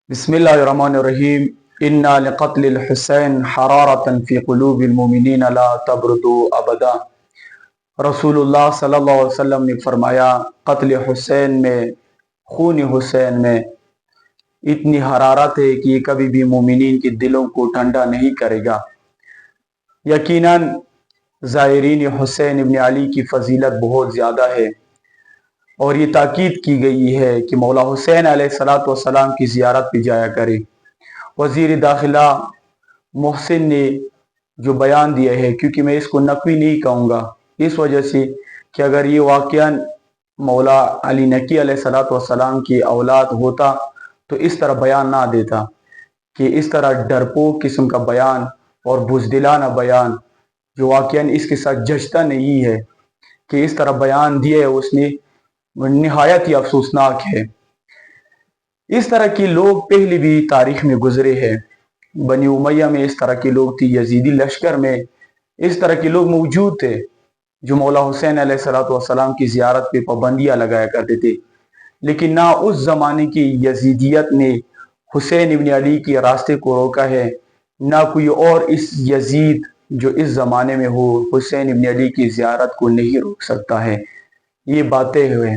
بسم اللہ الرحمن الرحیم انا لقتل الحسین حرارتا فی قلوب المؤمنین لا تبردوا ابدا۔ رسول اللہ صلی اللہ علیہ وسلم نے فرمایا، قتل حسین میں، خون حسین میں اتنی حرارت ہے کہ یہ کبھی بھی مومنین کے دلوں کو ٹھنڈا نہیں کرے گا۔ یقیناً زائرین حسین ابن علی کی فضیلت بہت زیادہ ہے، اور یہ تاکید کی گئی ہے کہ مولا حسین علیہ السلام کی زیارت پہ جایا کرے۔ وزیر داخلہ محسن نے جو بیان دیا ہے، کیونکہ میں اس کو نقوی نہیں کہوں گا، اس وجہ سے کہ اگر یہ واقعاً مولا علی نقی علیہ السلام کی اولاد ہوتا تو اس طرح بیان نہ دیتا، کہ اس طرح ڈرپوک قسم کا بیان اور بزدلانہ بیان جو واقعاً اس کے ساتھ جچتا نہیں ہے کہ اس طرح بیان دیا ہے اس نے، نہایت ہی افسوسناک ہے۔ اس طرح کے لوگ پہلے بھی تاریخ میں گزرے ہیں، بنی امیہ میں اس طرح کے لوگ تھے، یزیدی لشکر میں اس طرح کے لوگ موجود تھے جو مولا حسین علیہ السلام کی زیارت پہ پابندیاں لگایا کرتے تھے، لیکن نہ اس زمانے کی یزیدیت نے حسین ابن علی کے راستے کو روکا ہے، نہ کوئی اور اس یزید جو اس زمانے میں ہو حسین ابن علی کی زیارت کو نہیں روک سکتا ہے۔ یہ باتیں ہوئے